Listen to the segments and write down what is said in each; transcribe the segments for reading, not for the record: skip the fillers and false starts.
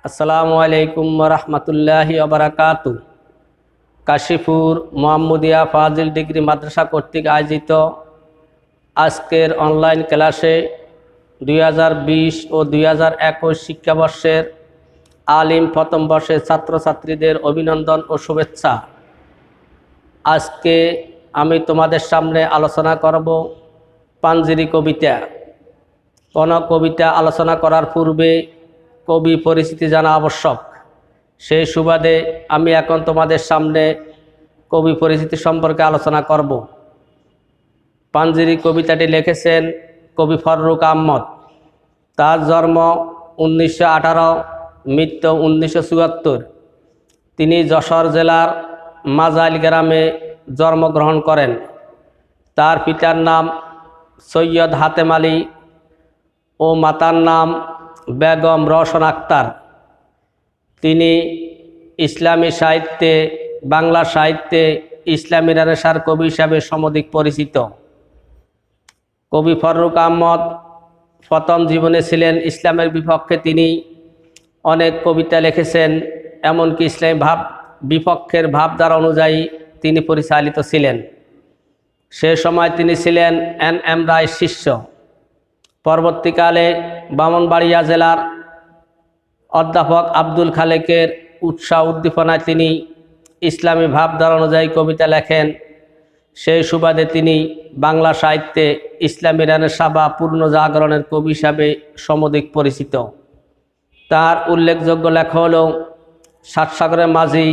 আসসালামু আলাইকুম রহমতুল্লাহি ওবারাকাতু। কাশীপুর মোহাম্মদিয়া ফাজিল ডিগ্রি মাদ্রাসা কর্তৃক আয়োজিত আজকের অনলাইন ক্লাসে 2020 ও 2021 শিক্ষাবর্ষের আলিম প্রথম বর্ষের ছাত্রছাত্রীদের অভিনন্দন ও শুভেচ্ছা। আজকে আমি তোমাদের সামনে আলোচনা করব পাঞ্জিরি কবিতা। কোনো কবিতা আলোচনা করার পূর্বে কবি পরিচিতি জানা আবশ্যক। সেই সুবাদে আমি এখন তোমাদের সামনে কবি পরিচিতি সম্পর্কে আলোচনা করব। পাঞ্জিরি কবিতাটি লিখেছেন কবি ফররুক আহমদ। তার জন্ম 1918, মৃত্যু 1974। তিনি যশোর জেলার মাজাইল গ্রামে জন্মগ্রহণ করেন। তার পিতার নাম সৈয়দ হাতেম আলী ও মাতার নাম বেগম রওশন আক্তার। তিনি ইসলামী সাহিত্যে, বাংলা সাহিত্যে ইসলামী রেনেসাঁর কবি হিসাবে সমধিক পরিচিত। কবি ফররুক আহমদ প্রথম জীবনে ছিলেন ইসলামের বিপক্ষে। তিনি অনেক কবিতা লিখেছেন, এমনকি ইসলামী বিপক্ষের ভাবধারা অনুযায়ী তিনি পরিচালিত ছিলেন। সে সময় তিনি ছিলেন এন.এম. রায়ের শিষ্য। পরবর্তীকালে ব্রাহ্মণবাড়িয়া জেলার অধ্যাপক আব্দুল খালেকের উৎসাহ উদ্দীপনায় তিনি ইসলামী ভাবধারা অনুযায়ী কবিতা লেখেন। সেই সুবাদে তিনি বাংলা সাহিত্যে ইসলামী রেনেসাঁ বা পূর্ণ জাগরণের কবি হিসাবে সমধিক পরিচিত। তার উল্লেখযোগ্য লেখা হল সাতসাগরের মাঝি,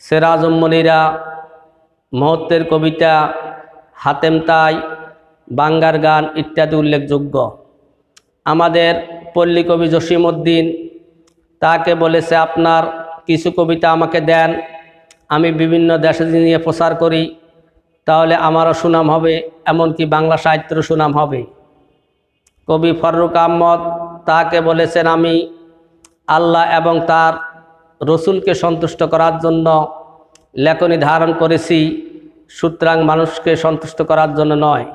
সেরাজুম মনিরা, মুহূর্তের কবিতা, হাতেম তাই, বাঙ্গার গান ইত্যাদি উল্লেখযোগ্য। আমাদের পল্লী কবি জসিমউদ্দিন তাকে বলেছে, আপনার কিছু কবিতা আমাকে দেন, আমি বিভিন্ন দেশে নিয়ে প্রচার করি, তাহলে আমারও সুনাম হবে, এমনকি বাংলা সাহিত্যেরও সুনাম হবে। কবি ফররুক আহমদ তাকে বলেছেন, আমি আল্লাহ এবং তার রসুলকে সন্তুষ্ট করার জন্য লেখনী ধারণ করেছি, সুতরাং মানুষকে সন্তুষ্ট করার জন্য নয়।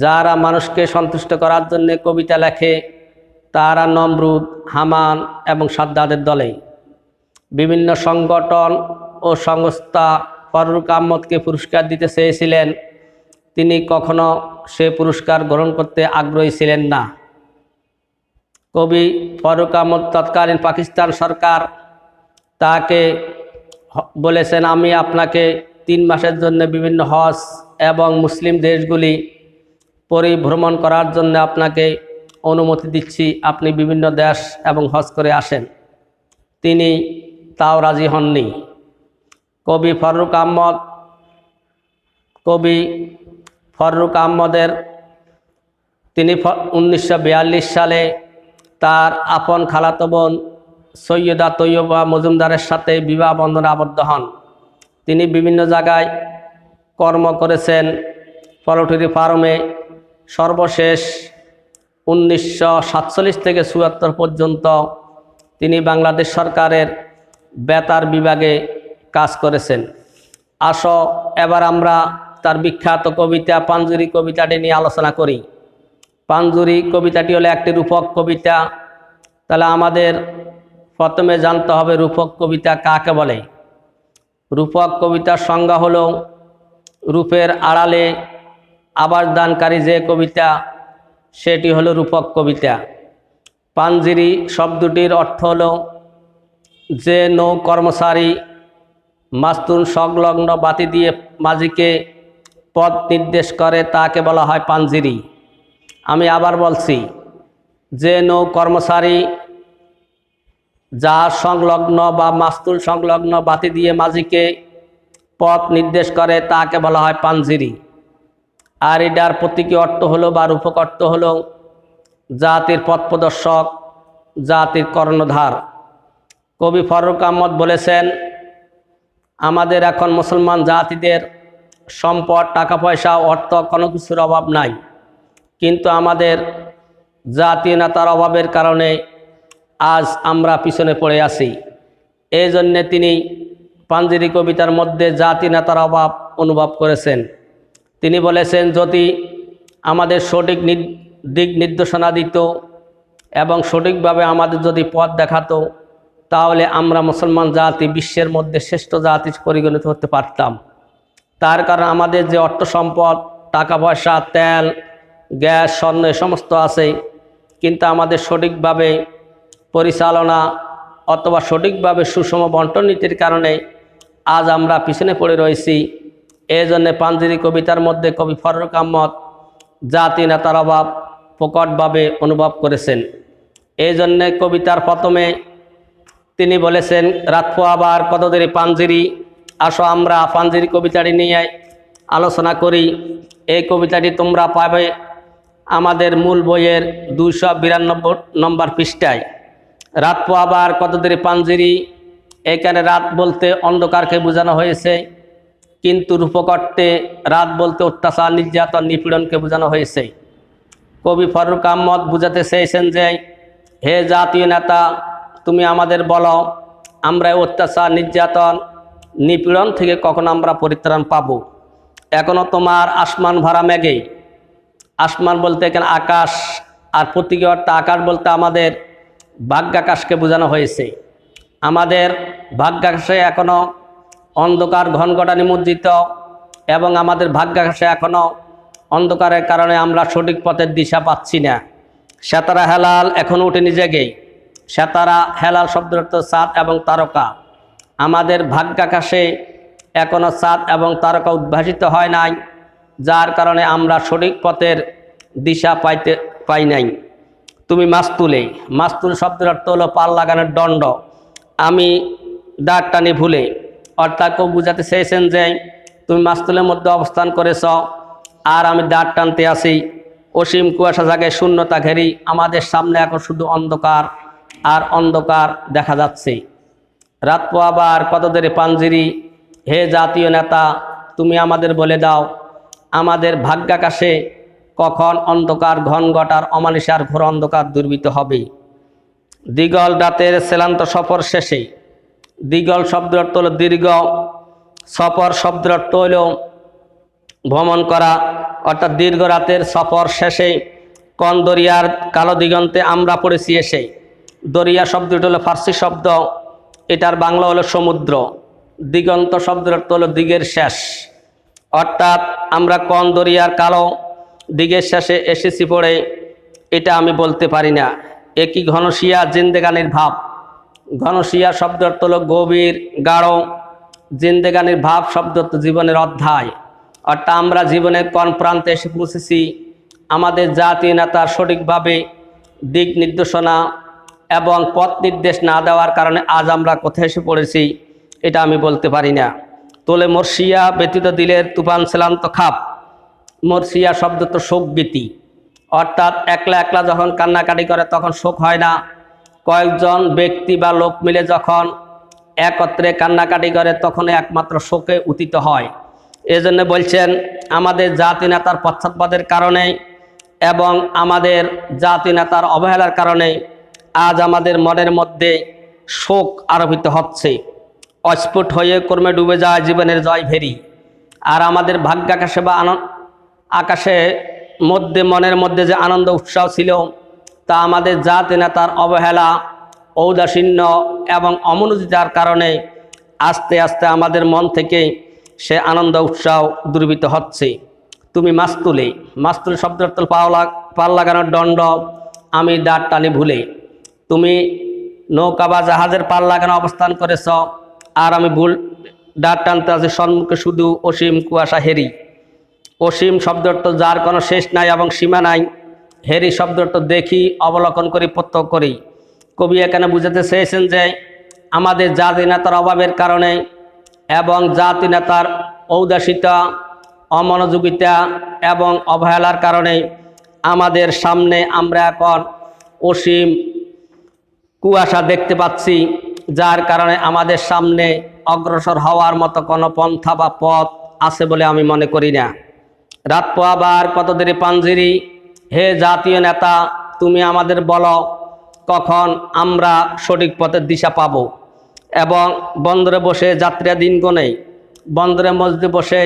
যারা মানুষকে সন্তুষ্ট করার জন্য কবিতা লেখে তারা নমরুদ, হামান এবং সাদ্দাদের দলে। বিভিন্ন সংগঠন ও সংস্থা ফররুক আহমদকে পুরস্কার দিতে চেয়েছিলেন, তিনি কখনো সে পুরস্কার গ্রহণ করতে আগ্রহী ছিলেন না। কবি ফররুক আহমদ তৎকালীন পাকিস্তান সরকার তাকে বলেছেন, আমি আপনাকে 3 মাসের জন্য বিভিন্ন হজ এবং মুসলিম দেশগুলি পরিভ্রমণ করার জন্য আপনাকে অনুমতি দিচ্ছি, আপনি বিভিন্ন দেশ এবং হজ করে আসেন। তিনি তাও রাজি হননি। কবি ফররুক আহমদের তিনি 1942 সালে তার আপন খালাতো বোন সৈয়দা তৈয়বা মজুমদারের সাথে বিবাহ বন্ধনে আবদ্ধ হন। তিনি বিভিন্ন জায়গায় কর্ম করেছেন। পোল্ট্রি ফার্মে সর্বশেষ 1947 থেকে 74 পর্যন্ত তিনি বাংলাদেশ সরকারের বেতার বিভাগে কাজ করেছেন। আসো এবার আমরা তার বিখ্যাত কবিতা পাঞ্জুরি কবিতাটি নিয়ে আলোচনা করি। পাঞ্জুরি কবিতাটি হলো একটি রূপক কবিতা। তাহলে আমাদের প্রথমে জানতে হবে রূপক কবিতা কাকে বলে। রূপক কবিতার সংজ্ঞা হলো রূপের আড়ালে আবাস দানকারী যে কবিতা, সেটি হলো রূপক কবিতা। পাঞ্জিরি শব্দটির অর্থ হলো যে নৌ কর্মচারী মাস্তুন সংলগ্ন বাতি দিয়ে মাঝিকে পথ নির্দেশ করে তাকে বলা হয় পাঞ্জিরি। আমি আবার বলছি, যে নৌ কর্মচারী জাহাজ সংলগ্ন বা মাস্তুল সংলগ্ন বাতি দিয়ে মাঝিকে পথ নির্দেশ করে তাকে বলা হয় পাঞ্জিরি। আর এটার প্রতীকী অর্থ হলো বা রূপক অর্থ হলো জাতির পথ প্রদর্শক, জাতির কর্ণধার। কবি ফররুক আহমদ বলেছেন, আমাদের এখন মুসলমান জাতিদের সম্পদ, টাকা পয়সা, অর্থ কোনো কিছুর অভাব নাই, কিন্তু আমাদের জাতীয় নেতার অভাবের কারণে আজ আমরা পিছনে পড়ে আছি। এই জন্যে তিনি পাঞ্জিরি কবিতার মধ্যে জাতি নেতার অভাব অনুভব করেছেন। তিনি বলেছেন, যদি আমাদের সঠিক দিক নির্দেশনা দিত এবং সঠিকভাবে আমাদের যদি পথ দেখাতো, তাহলে আমরা মুসলমান জাতি বিশ্বের মধ্যে শ্রেষ্ঠ জাতি পরিগণিত হতে পারতাম। তার কারণ আমাদের যে অর্থ সম্পদ, টাকা পয়সা, তেল, গ্যাস, স্বর্ণ এ সমস্ত আছে, কিন্তু আমাদের সঠিকভাবে পরিচালনা অথবা সঠিকভাবে সুষম বন্টন নীতির কারণে আজ আমরা পিছনে পড়ে রয়েছি। এই জন্যে পাঞ্জেরি কবিতার মধ্যে কবি ফররুক আহমদ জাতি নেতার অভাব প্রকটভাবে অনুভব করেছেন। এই জন্যে কবিতার প্রথমে তিনি বলেছেন, রাত পোয়াবার কত দেরি পাঞ্জেরি, আসো আমরা পাঞ্জেরি কবিতাটি নিয়ে আলোচনা করি। এই কবিতাটি তোমরা পাবে আমাদের মূল বইয়ের 292 নম্বর পৃষ্ঠায়। রাত পোয়াবার কত দেরি পাঞ্জেরি, এখানে রাত বলতে অন্ধকারকে বোঝানো হয়েছে, কিন্তু রূপকর্তে রাত বলতে অত্যাচার, নির্যাতন, নিপীড়নকে বোঝানো হয়েছে। কবি ফররুক আহমদ বুঝাতে চেয়েছেন যে, হে জাতীয় নেতা, তুমি আমাদের বলো, আমরা অত্যাচার, নির্যাতন, নিপীড়ন থেকে কখন আমরা পরিত্রাণ পাব? এখনও তোমার আসমান ভরা মেঘে, আসমান বলতে এখানে আকাশ, আর প্রতীকী অর্থে আকাশ বলতে আমাদের ভাগ্যাকাশকে বোঝানো হয়েছে। আমাদের ভাগ্যাকাশে এখনও অন্ধকার ঘনঘটা নিমজ্জিত, এবং আমাদের ভাগ্যাকাশে এখনও অন্ধকারের কারণে আমরা সঠিক পথের দিশা পাচ্ছি না। সেতারা হেলাল এখনও উঠেনি জেগে। সেতারা হেলাল শব্দের অর্থ চাঁদ এবং তারকা। আমাদের ভাগ্যাকাশে এখনও চাঁদ এবং তারকা উদ্ভাসিত হয় নাই, যার কারণে আমরা সঠিক পথের দিশা পাই নাই। তুমি মাস্তুলে, মাস্তুল শব্দের অর্থ হলো পাল লাগানোর দণ্ড। আমি দাঁড় টানি ভুলে, অর্থাৎ কেউ বুঝাতে চেয়েছেন যে তুমি মাস্তুলের মধ্যে অবস্থান করেছ আর আমি দাঁড় টানতে আসি। অসীম কুয়াশা জায়গায় শূন্যতা ঘেরি, আমাদের সামনে এখন শুধু অন্ধকার আর অন্ধকার দেখা যাচ্ছে। রাত পোয়াবার কত দেরি পাঞ্জেরি, হে জাতীয় নেতা, তুমি আমাদের বলে দাও, আমাদের ভাগ্যাকাশে কখন অন্ধকার ঘনঘটার অমানিসার ঘোর অন্ধকার দুর্বৃত হবে। দিগল রাতের শ্রান্ত সফর শেষে, দিগল শব্দের অর্থ হল দীর্ঘ, সফর শব্দের অর্থ হল ভ্রমণ করা, অর্থাৎ দীর্ঘ রাতের সফর শেষে কোন দরিয়ার কালো দিগন্তে আমরা পড়েছি এসে। দরিয়া শব্দটি হলো ফার্সি শব্দ, এটার বাংলা হলো সমুদ্র। দিগন্ত শব্দের অর্থ হলো দিগের শেষ, অর্থাৎ আমরা কোন দরিয়ার কালো দিগের শেষে এসেছি পড়ে এটা আমি বলতে পারি না। একই ঘনশিয়া জিন্দেগানির ভাব। ঘনশিয়া শব্দ অর্থ হলো গভীর, গাঢ়। জিন্দেগানির ভাব শব্দ অর্থ জীবনের অধ্যায়, অর্থাৎ আমরা জীবনের কোন প্রান্তে এসে পৌঁছেছি। আমাদের জাতীয় নেতার সঠিকভাবে দিক নির্দেশনা এবং পথ নির্দেশ না দেওয়ার কারণে আজ আমরা কোথায় এসে পড়েছি এটা আমি বলতে পারি না। তোলে মর্শিয়া ব্যতীত দিলের তুফান শ্রান্ত খাপ। মর্শিয়া শব্দ তো শোক গীতি, অর্থাৎ একলা একলা যখন কান্নাকাটি করে তখন শোক হয় না, কয়েকজন ব্যক্তি বা লোক মিলে যখন একত্রে কান্নাকাটি করে তখন একমাত্র শোকে উত্থিত হয়। এজন্য বলছেন, আমাদের জাতি নেতার পশ্চাৎপদের কারণে এবং আমাদের জাতি নেতার অবহেলার কারণে আজ আমাদের মনের মধ্যে শোক আরোপিত হচ্ছে। অস্ফুট হয়ে কর্মে ডুবে যায় জীবনের জয় ভেরি। আর আমাদের ভাগ্যাকাশে বা আকাশে মধ্যে মনের মধ্যে যে আনন্দ উৎসাহ ছিল, তা আমাদের জাতি নেতার অবহেলা, ঔদাসীন্য এবং অমনোযোগিতার কারণে আস্তে আস্তে আমাদের মন থেকে সে আনন্দ উৎসাহ দুর্বৃত হচ্ছে। তুমি মাস্তুলে, মাস্তুল শব্দের অর্থ পাল লাগানোর দণ্ড, আমি দাঁড় টানি ভুলে। তুমি নৌকা বা জাহাজের পাল লাগানো অবস্থান করেছ আর আমি ভুল দাঁড় টানতে আছি, সম্মুখে শুধু অসীম কুয়াশা হেরি। অসীম শব্দ অর্থ যার কোনো শেষ নাই এবং সীমা নাই। হেরি শব্দ অর্থ দেখি, অবলোকন করি, প্রত্যক্ষ করি। কবি এখানে বুঝাতে চেয়েছেন যে আমাদের জাতি নেতার অভাবের কারণে এবং জাতি নেতার ঔদাসিতা, অমনোযোগিতা এবং অবহেলার কারণে আমাদের সামনে আমরা এখন অসীম কুয়াশা দেখতে পাচ্ছি, যার কারণে আমাদের সামনে অগ্রসর হওয়ার মতো কোনো পন্থা বা পথ আছে বলে আমি মনে করি না। রাত পোয়াবার কত দেরি পাঞ্জেরি, হে জাতীয় নেতা, তুমি আমাদের বলো, কখন আমরা সঠিক পথের দিশা পাব। এবং বন্দরে বসে যাত্রীরা দিন গণে, বন্দরে মসজিদে বসে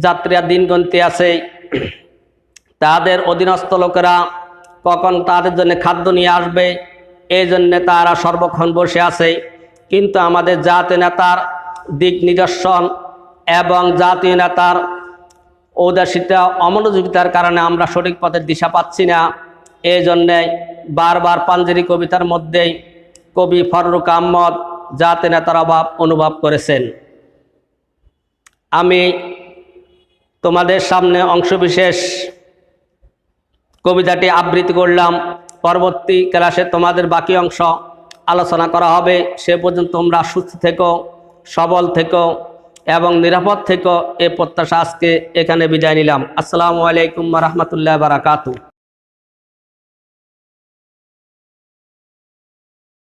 যাত্রীরা দিন গণতে আছে, তাদের অধীনস্থ লোকেরা কখন তাদের জন্য খাদ্য নিয়ে আসবে এই জন্যে তারা সর্বক্ষণ বসে আছে। কিন্তু আমাদের জাতীয় নেতার দিক নিদর্শন এবং জাতীয় নেতার ঔদাসীনতা অমনোযোগিতার কারণে আমরা সঠিক পথের দিশা পাচ্ছি না। এই জন্যে বারবার পাঞ্জেরি কবিতার মধ্যেই কবি ফররুখ আহমদ জাতীয় নেতার অভাব অনুভব করেছেন। আমি তোমাদের সামনে অংশবিশেষ কবিতাটি আবৃত্তি করলাম। পরবর্তী ক্লাসে তোমাদের বাকি অংশ আলোচনা করা হবে। সে পর্যন্ত তোমরা সুস্থ থেকো, সবল থেকো এবং নিরাপদ থেকো, এ প্রত্যাশা আজকে এখানে বিদায় নিলাম। আসসালামু আলাইকুম ওয়া রাহমাতুল্লাহি ওয়া বারাকাতুহু।